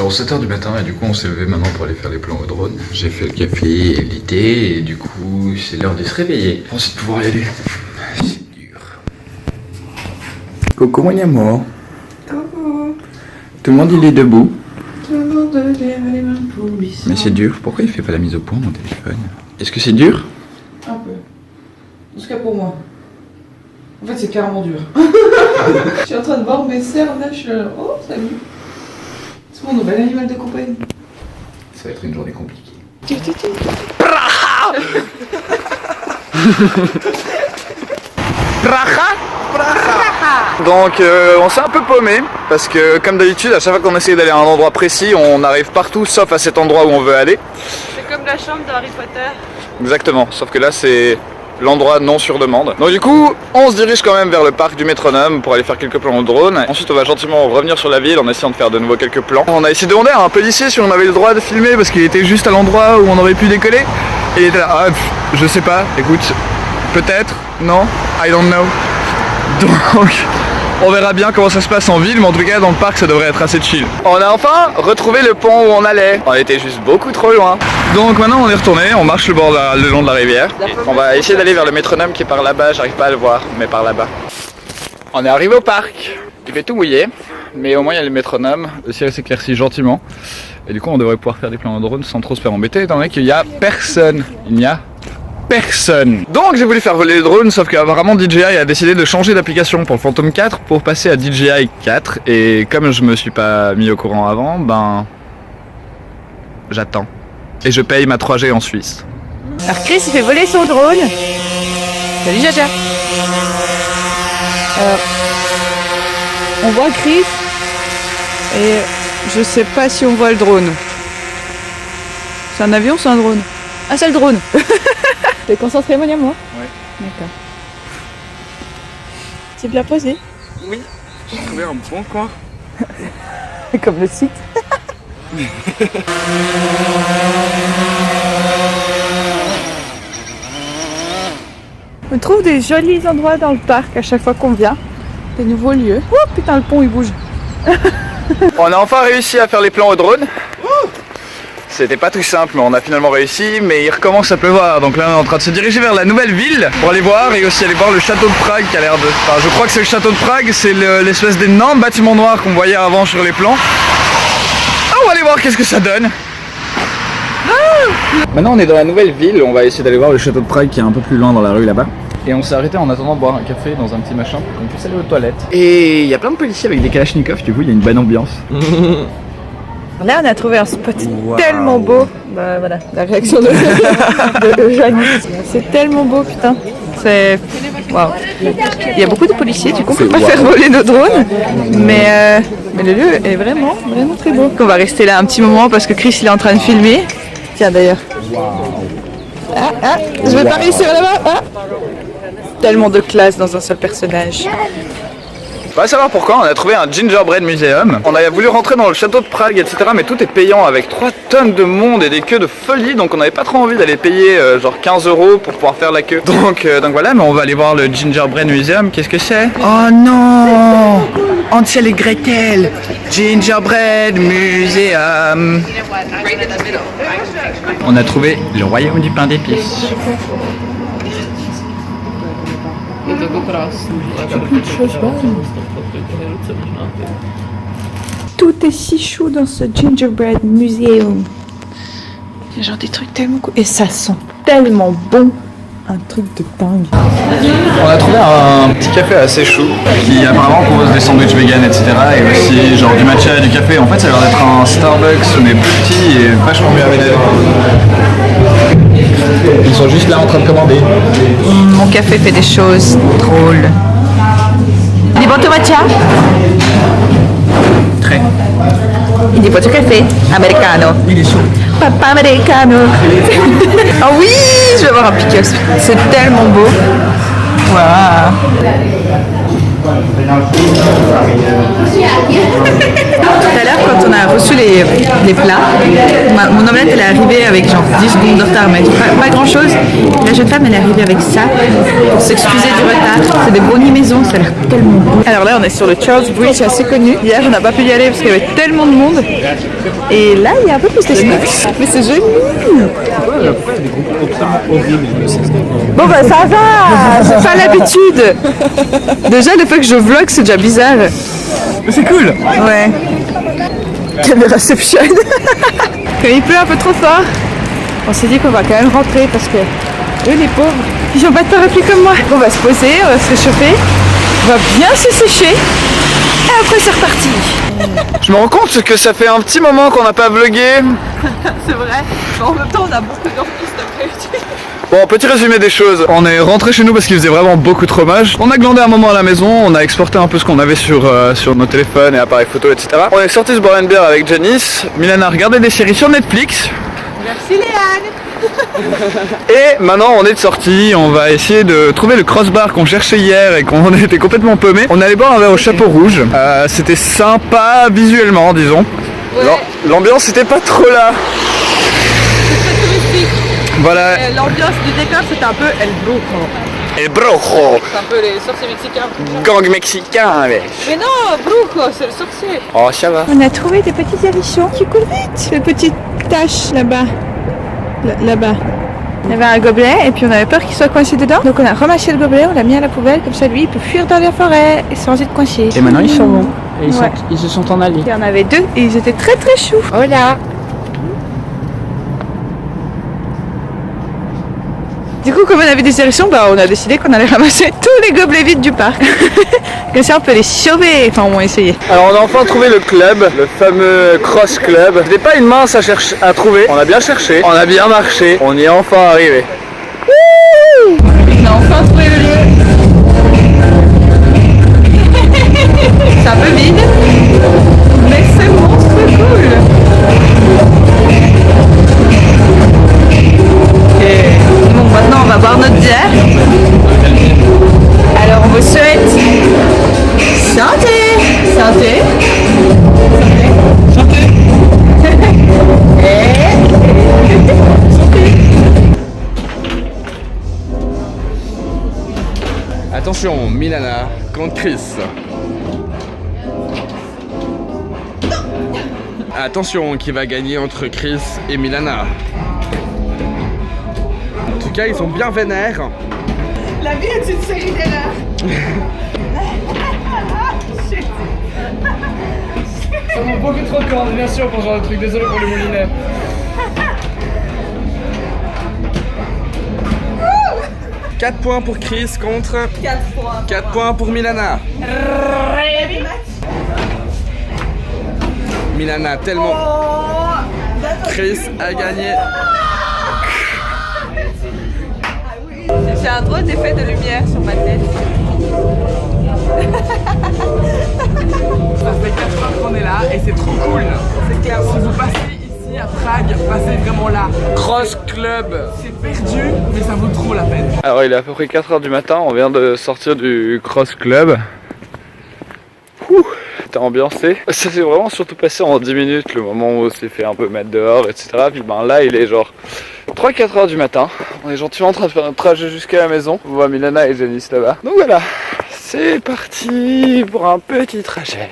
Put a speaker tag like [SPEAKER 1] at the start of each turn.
[SPEAKER 1] 0 7h du matin et du coup on s'est levé maintenant pour aller faire les plans au drone. J'ai fait le café et le thé et du coup c'est l'heure de se réveiller. Ensuite de pouvoir y aller. C'est dur. Coucou mon amour.
[SPEAKER 2] Coucou.
[SPEAKER 1] Tout le monde il est debout.
[SPEAKER 2] Tout le monde lève les mains pour lui.
[SPEAKER 1] Mais c'est dur, pourquoi il fait pas la mise au point mon téléphone? Est-ce que c'est dur?
[SPEAKER 2] Un peu. En tout cas pour moi. En fait c'est carrément dur. Je suis en train de voir mes cerfs là, je suis là, oh salut. C'est mon nouvel animal de compagnie.
[SPEAKER 1] Ça va être une journée compliquée. Donc on s'est un peu paumé parce que comme d'habitude à chaque fois qu'on essaie d'aller à un endroit précis on arrive partout sauf à cet endroit où on veut aller.
[SPEAKER 2] C'est comme la chambre de Harry Potter.
[SPEAKER 1] Exactement, sauf que là c'est l'endroit non sur demande. Donc du coup on se dirige quand même vers le parc du métronome pour aller faire quelques plans au drone. Ensuite on va gentiment revenir sur la ville en essayant de faire de nouveau quelques plans. On a essayé de demander à un policier si on avait le droit de filmer parce qu'il était juste à l'endroit où on aurait pu décoller. Et il était là, ah, je sais pas, écoute, peut-être, non, I don't know. Donc on verra bien comment ça se passe en ville, mais en tout cas dans le parc ça devrait être assez chill. On a enfin retrouvé le pont où on allait. On était juste beaucoup trop loin. Donc maintenant on est retourné, on marche le long de la rivière. On va essayer d'aller vers le métronome qui est par là-bas, j'arrive pas à le voir, mais par là-bas. On est arrivé au parc, il fait tout mouillé, mais au moins il y a le métronome, le ciel s'éclaircit gentiment. Et du coup on devrait pouvoir faire des plans en drone sans trop se faire embêter, étant donné qu'il n'y a personne. Il n'y a personne. Donc j'ai voulu faire voler le drone, sauf qu'apparemment DJI a décidé de changer d'application pour le Phantom 4 pour passer à DJI 4. Et comme je me suis pas mis au courant avant, ben j'attends. Et je paye ma 3G en Suisse.
[SPEAKER 2] Alors Chris il fait voler son drone. Salut Jaja. On voit Chris et je sais pas si on voit le drone. C'est un avion ou c'est un drone? Ah c'est le drone. T'es concentré mon amour?
[SPEAKER 1] Ouais.
[SPEAKER 2] D'accord. C'est bien posé.
[SPEAKER 1] Oui, j'ai trouvé un bon coin.
[SPEAKER 2] Comme le site. On trouve des jolis endroits dans le parc à chaque fois qu'on vient. Des nouveaux lieux. Oh putain le pont il bouge.
[SPEAKER 1] On a enfin réussi à faire les plans au drone. C'était pas tout simple, mais on a finalement réussi, mais il recommence à pleuvoir, donc là on est en train de se diriger vers la nouvelle ville pour aller voir et aussi aller voir le château de Prague qui a l'air de... Enfin, je crois que c'est le château de Prague, c'est l'espèce d'énorme bâtiment noir qu'on voyait avant sur les plans. Ah, on va aller voir qu'est-ce que ça donne. Maintenant on est dans la nouvelle ville, on va essayer d'aller voir le château de Prague qui est un peu plus loin dans la rue là-bas. Et on s'est arrêté en attendant de boire un café dans un petit machin pour qu'on puisse aller aux toilettes. Et il y a plein de policiers avec des kalachnikovs, du coup il y a une bonne ambiance.
[SPEAKER 2] Là on a trouvé un spot tellement beau. Bah voilà, la réaction de Janice. C'est tellement beau putain. C'est... Waouh. Il y a beaucoup de policiers, du coup on peut pas faire voler nos drones. Mais le lieu est vraiment très beau. On va rester là un petit moment parce que Chris il est en train de filmer. Tiens d'ailleurs. Ah, je vais pas réussir là-bas. Ah. Tellement de classe dans un seul personnage.
[SPEAKER 1] On va savoir pourquoi, on a trouvé un gingerbread museum. On a voulu rentrer dans le château de Prague, etc. Mais tout est payant avec 3 tonnes de monde et des queues de folie. Donc on n'avait pas trop envie d'aller payer genre 15 € pour pouvoir faire la queue. Donc voilà, mais on va aller voir le gingerbread museum. Qu'est-ce que c'est? Oh non, Hansel et Gretel, gingerbread museum. On a trouvé le royaume du pain d'épices.
[SPEAKER 2] Tout est si chou dans ce gingerbread museum. Il y a genre des trucs tellement cool. Et ça sent tellement bon. Un truc de dingue.
[SPEAKER 1] On a trouvé un petit café assez chou qui apparemment propose des sandwichs vegan, etc. Et aussi genre du matcha et du café. En fait ça a l'air d'être un Starbucks mais plus petit et vachement mieux aménagé. Ils sont juste là en train de commander.
[SPEAKER 2] Mon café fait des choses drôles. Des bons matcha?
[SPEAKER 1] Très.
[SPEAKER 2] Il dit pas du café. Americano.
[SPEAKER 1] Il est chaud.
[SPEAKER 2] Papa americano. Ah oui, je vais avoir un pickles. C'est tellement beau. Waouh. Tout à l'heure, quand on a reçu les plats, mon omelette elle est arrivée avec genre 10 secondes de retard, mais pas grand chose. La jeune femme elle est arrivée avec ça pour s'excuser du retard. C'est des brownies maison, ça a l'air tellement beau. Alors là, on est sur le Charles Bridge, assez connu. Hier, on n'a pas pu y aller parce qu'il y avait tellement de monde. Et là, il y a un peu plus de snacks. Mais c'est joli. Bon bah ça va, j'ai pas l'habitude. Déjà le fait que je vlog c'est déjà bizarre.
[SPEAKER 1] Mais c'est cool.
[SPEAKER 2] Ouais. Caméraception. Quand il pleut un peu trop fort, on s'est dit qu'on va quand même rentrer parce que eux les pauvres, ils ont pas de parapluie comme moi. On va se poser, on va se réchauffer, on va bien se sécher et après c'est reparti.
[SPEAKER 1] Je me rends compte que ça fait un petit moment qu'on n'a pas vlogué.
[SPEAKER 2] C'est vrai, mais en même temps on a beaucoup d'heures plus d'après-midi.
[SPEAKER 1] Bon, petit résumé des choses. On est rentré chez nous parce qu'il faisait vraiment beaucoup trop moche. On a glandé un moment à la maison, on a exporté un peu ce qu'on avait sur nos téléphones et appareils photo, etc. On est sorti se boire une bière avec Janice. Milana a regardé des séries sur Netflix.
[SPEAKER 2] Merci Léane.
[SPEAKER 1] Et maintenant on est de sortie, on va essayer de trouver le crossbar qu'on cherchait hier et qu'on était complètement paumé. On allait boire un verre au chapeau rouge. C'était sympa visuellement, disons.
[SPEAKER 2] Ouais.
[SPEAKER 1] L'ambiance était pas trop là. Voilà.
[SPEAKER 2] L'ambiance du décor c'était un peu El Brujo.
[SPEAKER 1] El Brujo.
[SPEAKER 2] C'est un peu les sorciers mexicains.
[SPEAKER 1] Gang mexicain, mec.
[SPEAKER 2] Mais non, Brujo, c'est le sorcier.
[SPEAKER 1] Oh, ça va.
[SPEAKER 2] On a trouvé des petits hérissons qui coulent vite. Des petites taches là-bas. Là-bas. Il y avait un gobelet et puis on avait peur qu'il soit coincé dedans. Donc on a ramassé le gobelet, on l'a mis à la poubelle. Comme ça lui il peut fuir dans la forêt sans être coincé.
[SPEAKER 3] Et maintenant ils s'en vont. Et
[SPEAKER 2] Ouais.
[SPEAKER 3] ils se sont en allés.
[SPEAKER 2] Il y en avait deux et ils étaient très très choux. Hola. Du coup, comme on avait des hérissons, bah, on a décidé qu'on allait ramasser tous les gobelets vides du parc. Comme ça, on peut les sauver. Enfin, on va essayer.
[SPEAKER 1] Alors on a enfin trouvé le club, le fameux Cross Club. C'était pas une mince à trouver. On a bien cherché, on a bien marché, on y est enfin arrivé.
[SPEAKER 2] On a enfin trouvé le lieu. C'est un peu vide, mais c'est monstre cool. Et bon, maintenant on va boire notre bière. Alors on vous souhaite santé. Santé. Santé.
[SPEAKER 4] Attention, Milana contre Chris. Attention, qui va gagner entre Chris et Milana. En tout cas, ils sont bien vénères.
[SPEAKER 2] La vie est une série d'erreurs.
[SPEAKER 3] Ça manque beaucoup trop de coordination pour ce genre de truc, désolé pour le moulinet.
[SPEAKER 4] « 4 points pour Chris contre 4 points pour Milana. Milana tellement... Chris a gagné.
[SPEAKER 2] J'ai un drôle d'effet de lumière sur ma tête.
[SPEAKER 3] Ça fait 4 fois qu'on est là et c'est trop cool.
[SPEAKER 2] C'est clairement.
[SPEAKER 3] Si vous passez ici à Prague, passez vraiment là.
[SPEAKER 4] Cross Club.
[SPEAKER 3] C'est perdu, mais ça vaut trop la peine.
[SPEAKER 1] Alors il est à peu près 4h du matin, on vient de sortir du Cross Club. Ouh, t'es ambiancé. Ça s'est vraiment surtout passé en 10 minutes, le moment où on s'est fait un peu mettre dehors, etc. Puis ben là il est genre 3-4h du matin. On est gentiment en train de faire notre trajet jusqu'à la maison. On voit Milana et Janice là-bas. Donc voilà, c'est parti pour un petit trajet.